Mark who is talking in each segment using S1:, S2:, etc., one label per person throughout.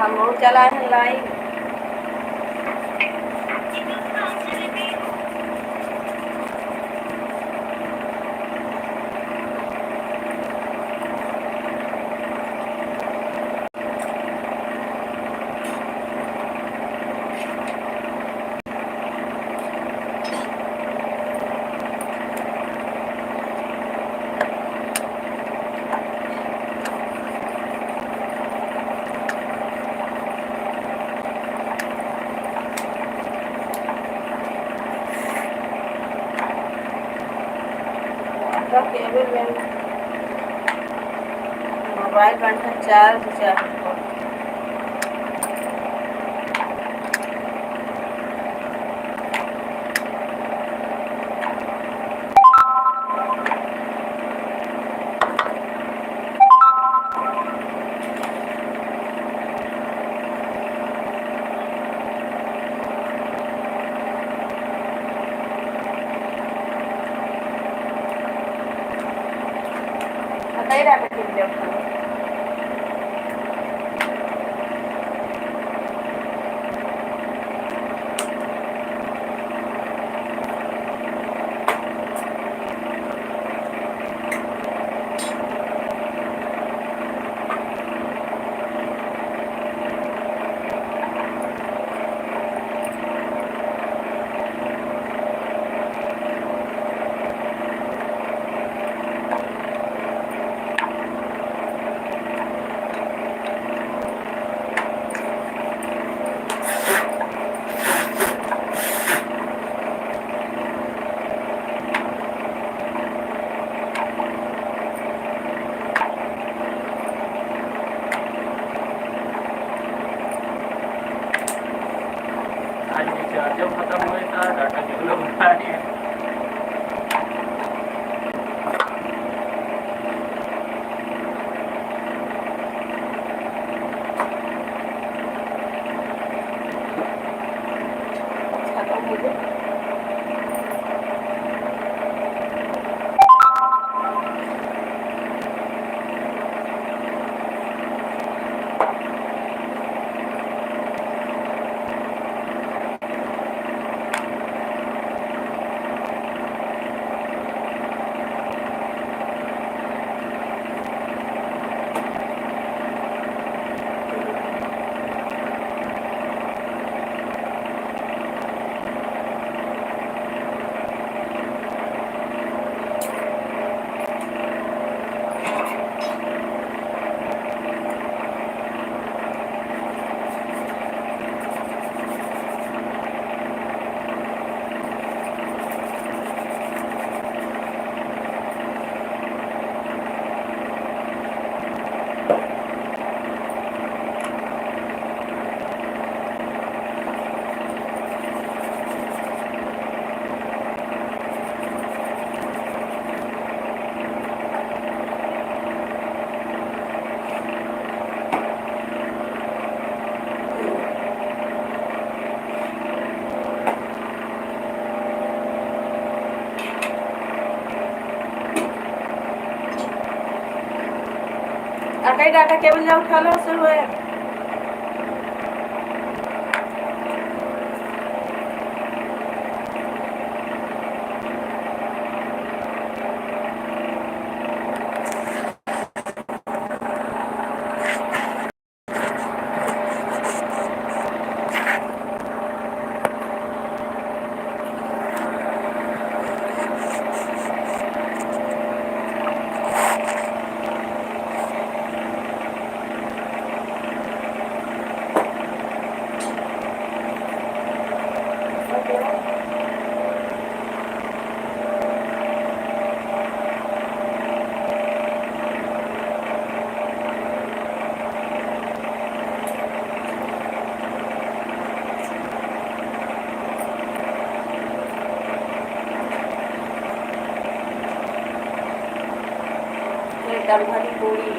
S1: हम बहुत चलाए हैं लाइव। केबल मोबाइल घंटा चार्ज चाहिए। बताइए ना
S2: जब खत्म हुए था डाटा केबल बना रही है। कई डाटा केबल जा उठा लो से हुए। दाल भाजी पूरी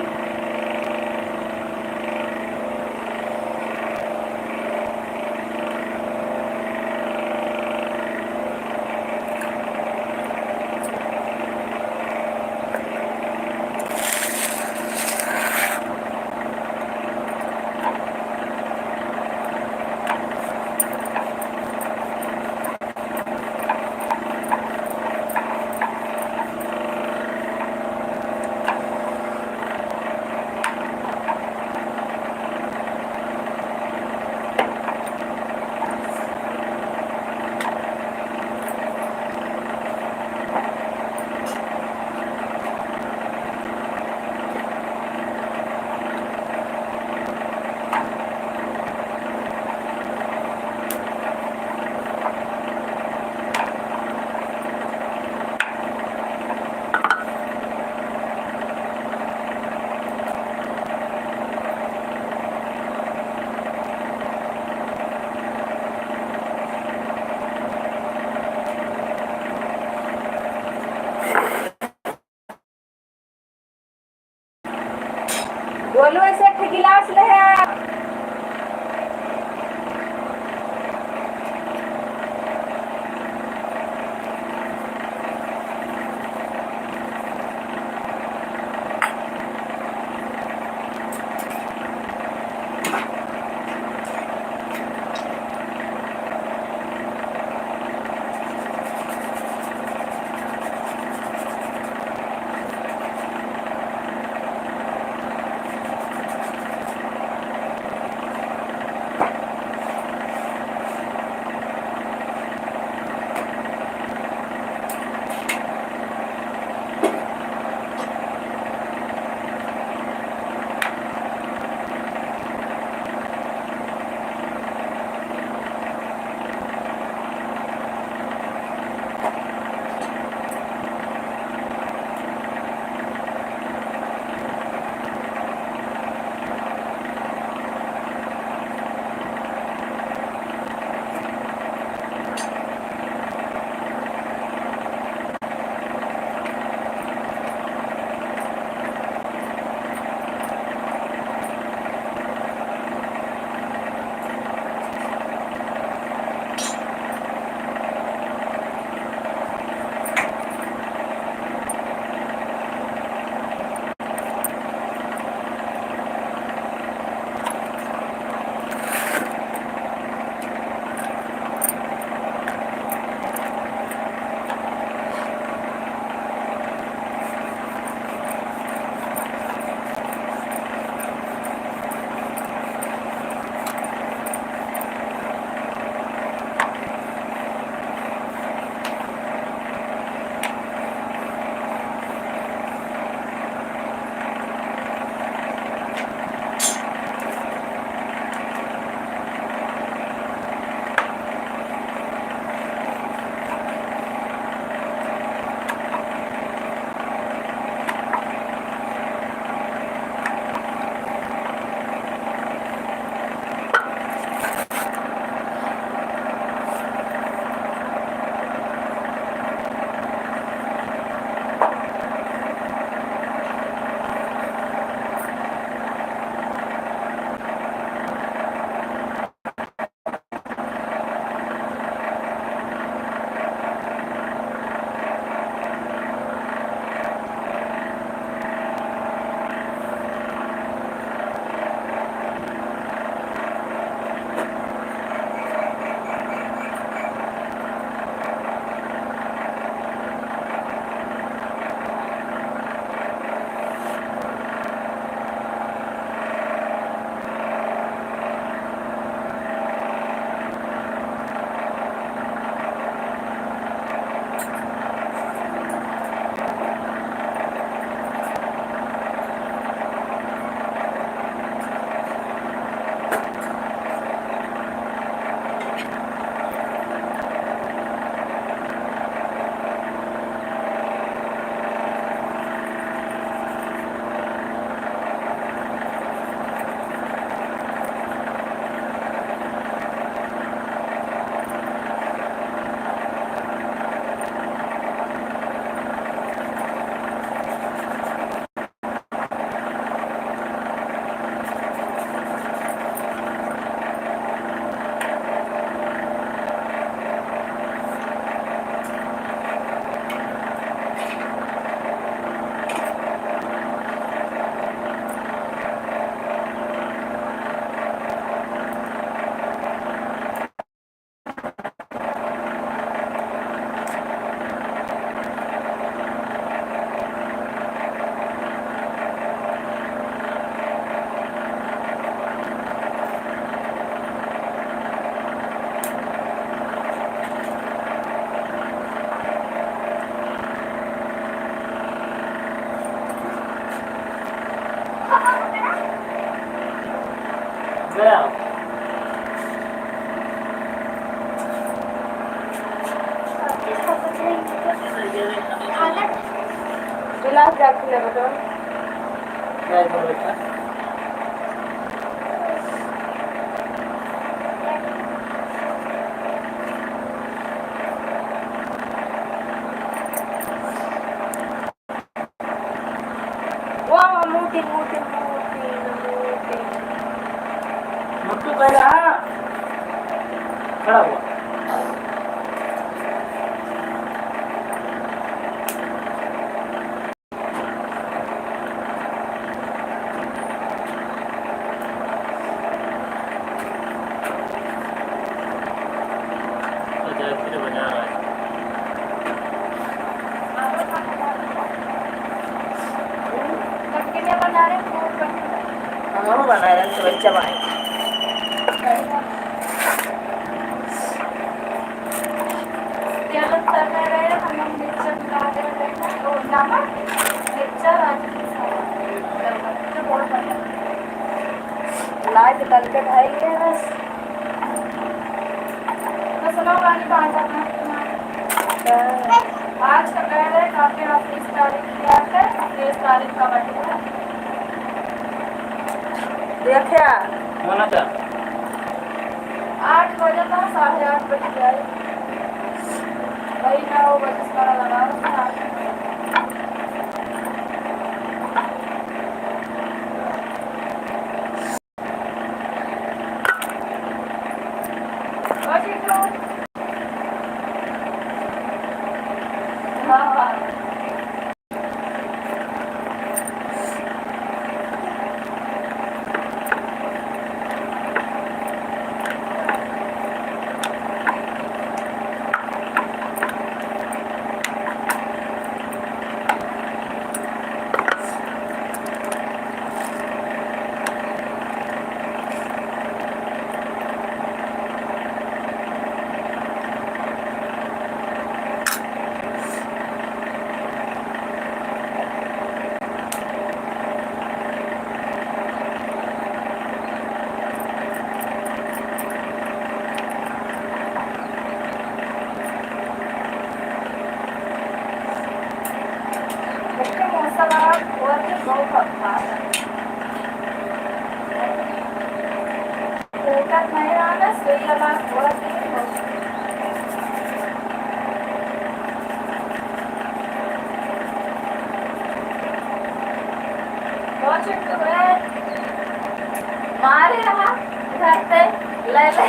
S2: गया
S1: गिलास जाके ले बेटा
S2: क्या कर बेटा
S1: वाह मोटी मोटी मोटी मोटी
S2: मुट्टू कह रहा खड़ा हुआ जयपुर बजा रहा है
S1: कितने बना रहे हैं हम बना रहे हैं तो बच्चा भाई क्या लगता है हम मिक्सर बना रहे हैं तो नमक मिक्सर लाइट डाल के खाएंगे बस लोग आने बाहर आज का कह रहे काफी 30 तारीख किया है 30 तारीख का बर्थडे है देखिए
S2: होना क्या
S1: 8 बजे तो 8:30 बजे जाए वही 9 बजे से लगा मारे रहा घर से ले ले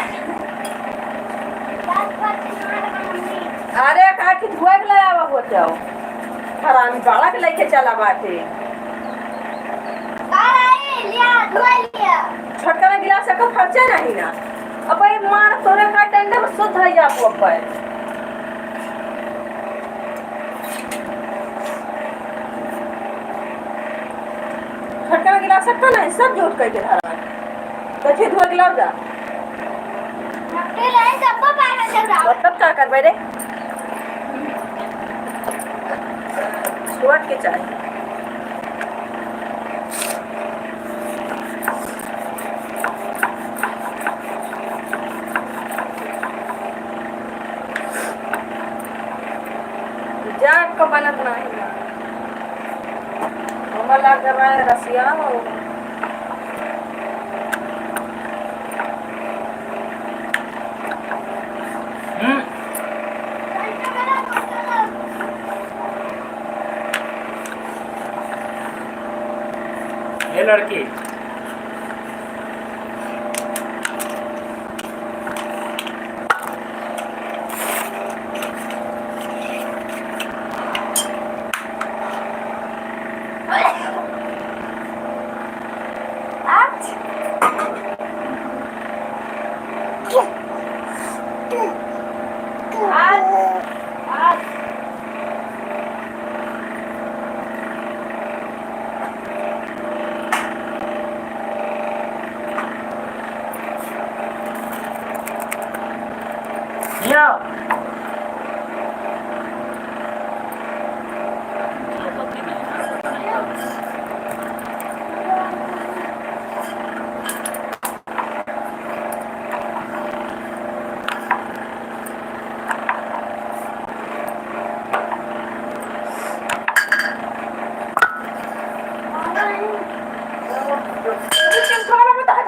S1: अरे काठी धोए के ले आवा हो जाओ हरामी बाड़ा के लेके चला बाटे छोटका में गिलास का खर्चा नहीं ना अब ये मार तोरे का डंडा में शुद्ध है आपको अब छोटका में गिलास का नहीं सब जोड़ करके धरा कथी धोए के लाओ जा तब क्या करबे रे छोट के चाहिए जाग का बनत नहीं हमर लाग रहा है रसिया
S2: ये लड़की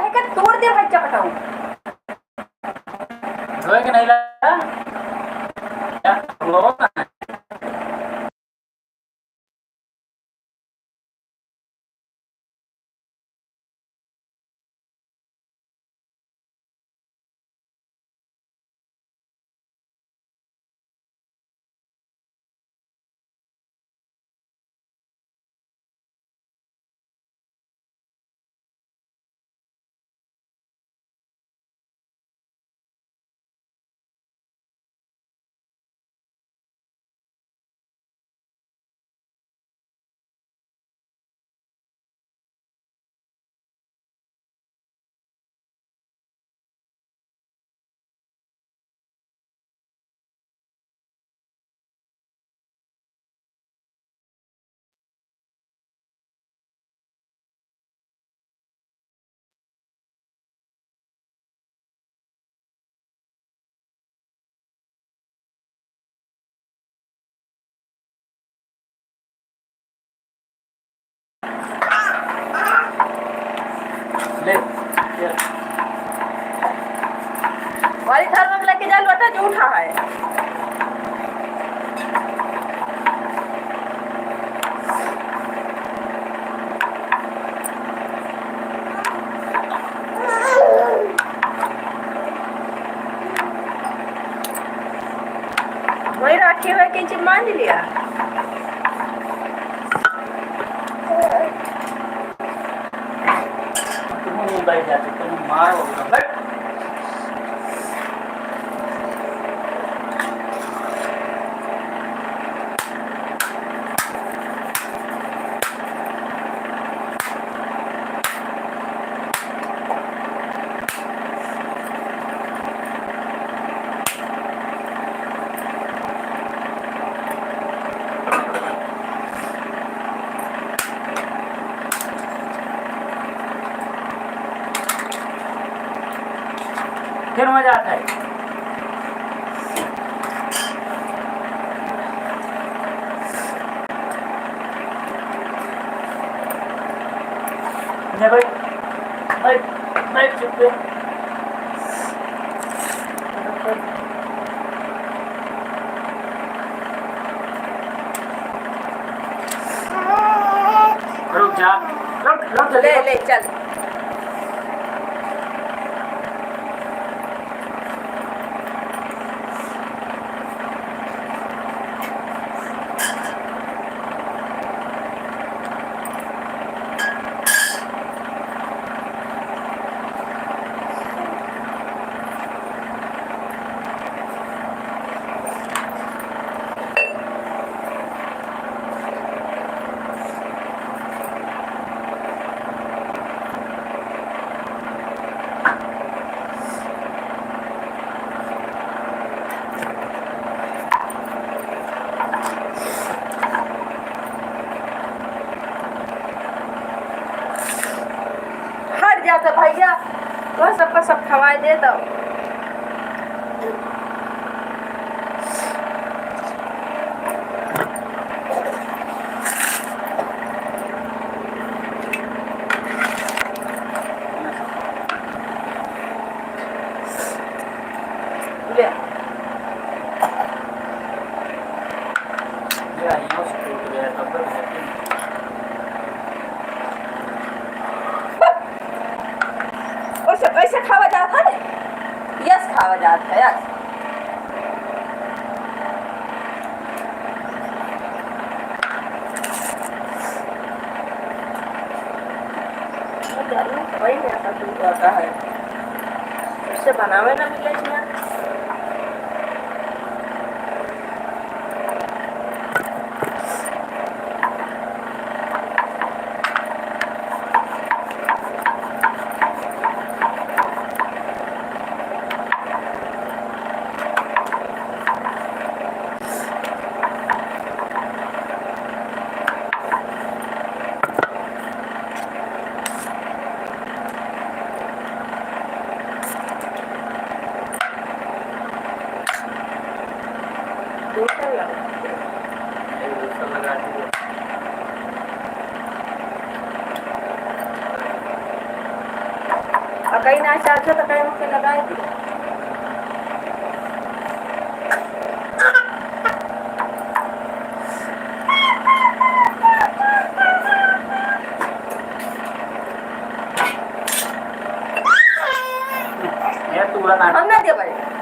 S1: लोहे का तोड़ दे भाई चपटाऊ।
S2: लोहे के नहीं लगा क्या लोहा का है? ले ये
S1: वाली थाल में लेके जा लोटा जो उठा है। वही रखे हुए की चीज मान लिया।
S2: तुम बैठ जाते तुम मारो बैठ फिर मजा आता है। नहीं भाई बैठ बैठ चुप पे रुक जा लौट लौट
S1: ले ले चल। जाता भैया तो सबका सब खवाए दे दो। ले ऐसे खावा जाता है। यस खावा जाता है यस। वही ऐसा दूध आता है उससे बनावे ना मिले ना।
S3: और कहीं ना चाचा तो कहीं मुझसे लगाए दी
S2: ये तूड़ा ना
S3: हम ना दे भाई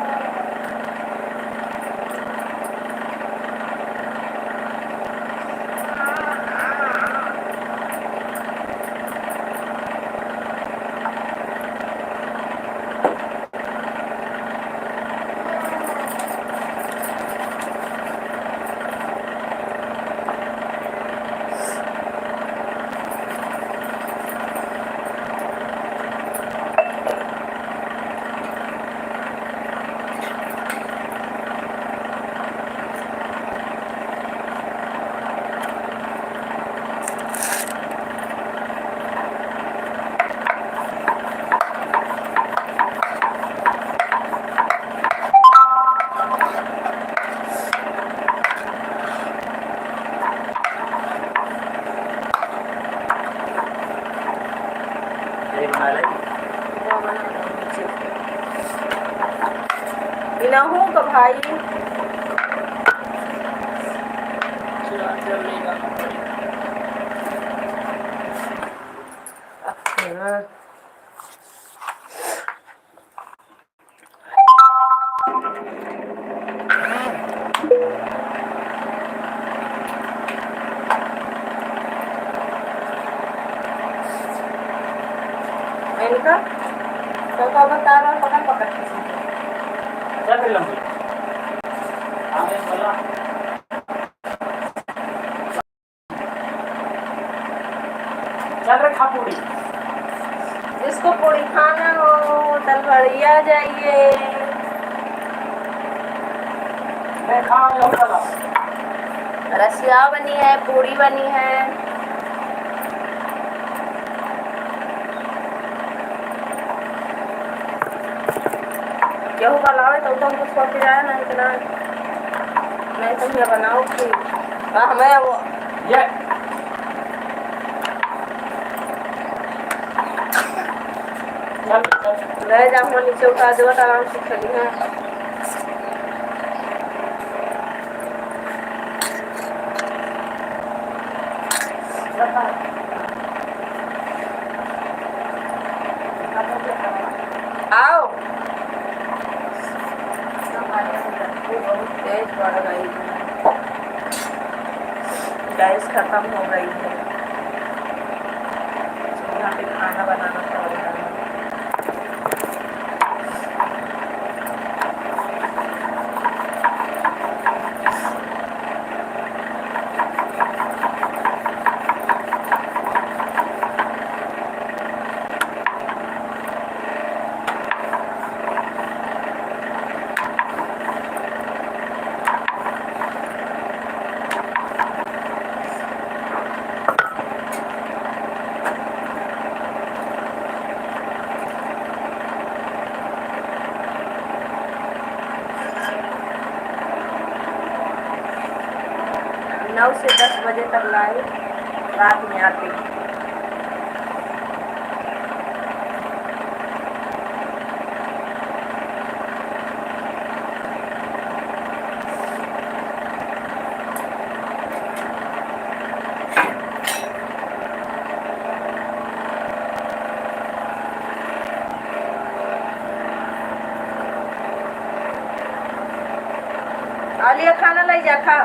S2: ये बना ले
S3: बिना हूँ का भाई
S2: चल लेगा
S3: इनका तो बता रहा पकड़ पकड़
S2: चल फिर लंबी आगे बोला चल रे खा पूरी
S3: जिसको पूरी खाना हो तलवड़िया जाइए
S2: मैं खा लो चला
S3: रसिया बनी है पूरी बनी है गेहूँ बनाओ तो तुम कुछ सोच जाए ना इतना नहीं तुम ये बनाओ कि हमें वो
S2: ये चल
S3: ले जाऊँ नीचे उतार दो तो आराम से खड़ी है आओ तेज बढ़ गई गैस खत्म हो गई है यहाँ पे खाना बनाना पड़ेगा नौ से 10 बजे तक लाए रात में आते आलिया खाना ले जा खा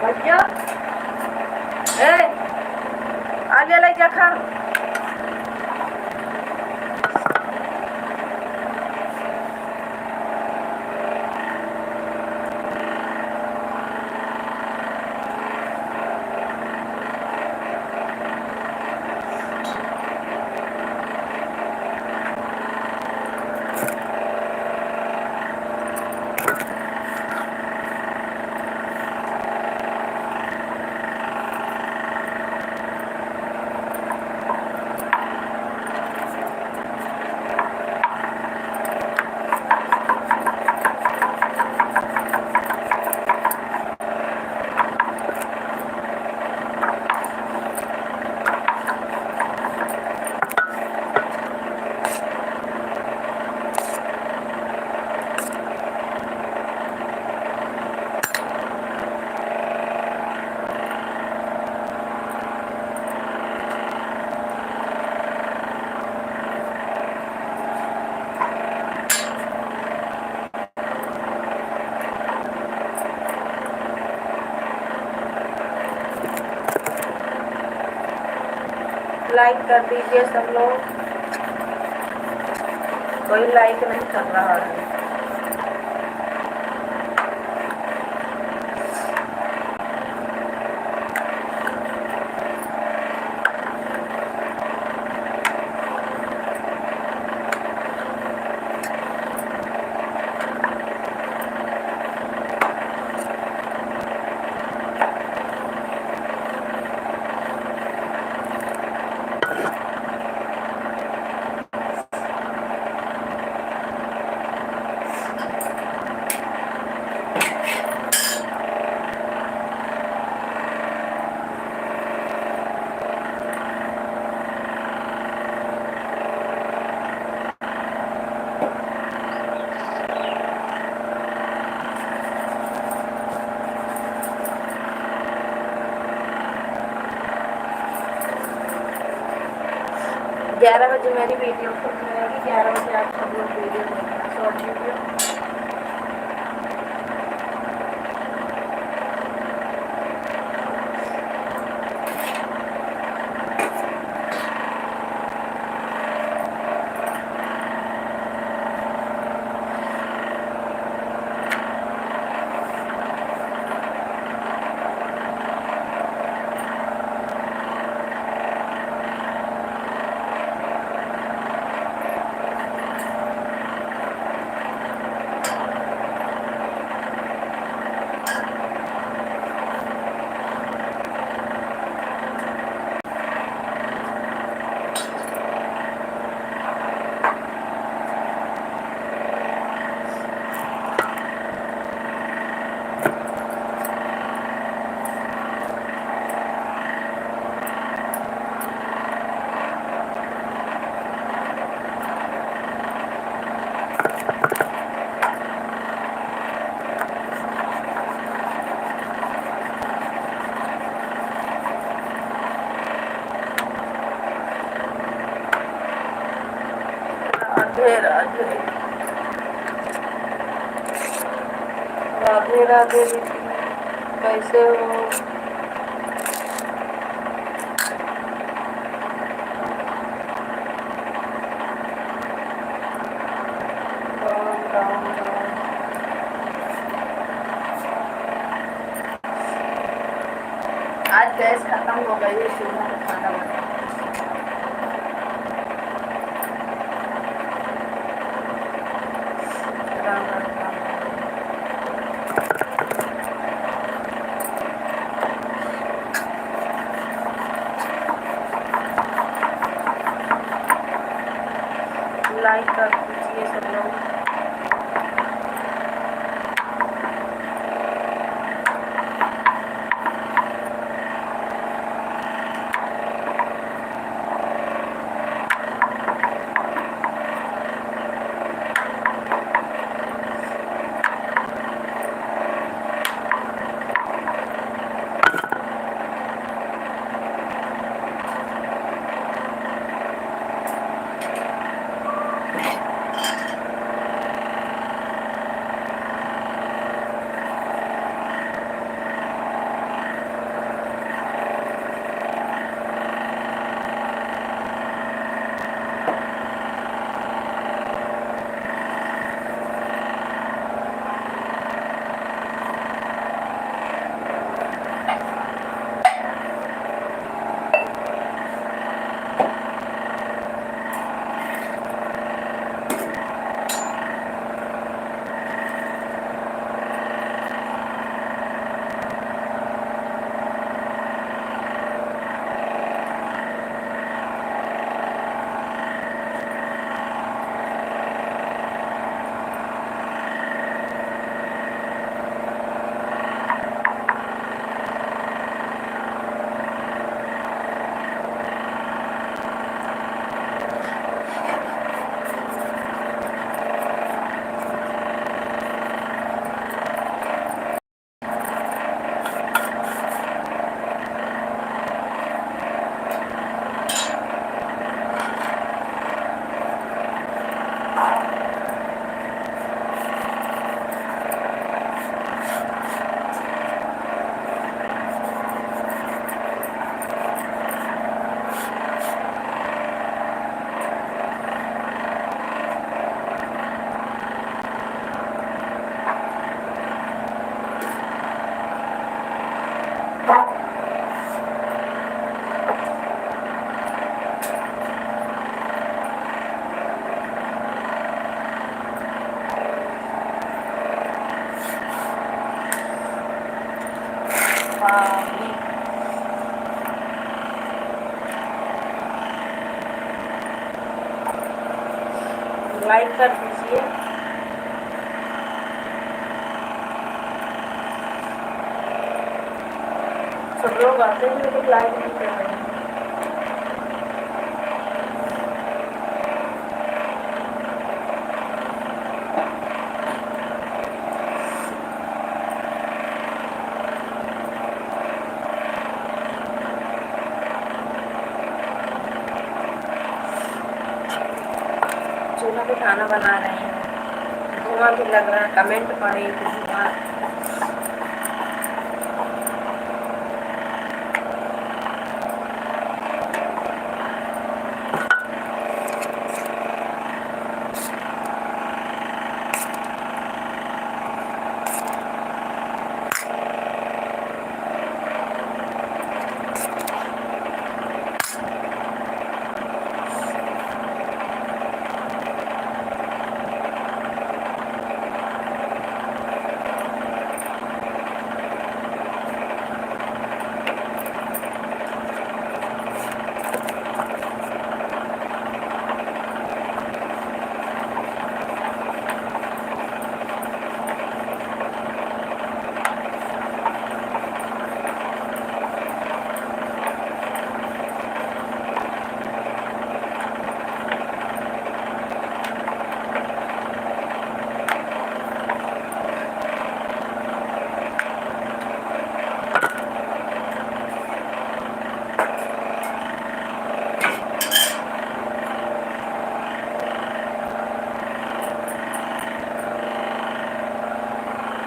S3: भैया ए आलिया ले जा खा लाइक कर दीजिए सब लोग। कोई लाइक नहीं कर रहा है। ग्यारह बजे मेरी वीडियो खुल जाएगी। 11 बजे आप सब लोग वीडियो देखना, शॉर्ट वीडियो। राधे राधे राधे राधे दीदी, कैसे हो? राम राम राम। आज गैस खत्म हो गई है, चूल्हा पे खाना बना। राम राम राम। लाइक कर दीजिए सब लोग। लाइक कर दीजिए। सब लोग आते हैं लेकिन लाइक नहीं कर रहे हैं। चूल्हा पे खाना बना रहे हैं, धुआं भी लग रहा है, कमेंट पड़े धुआं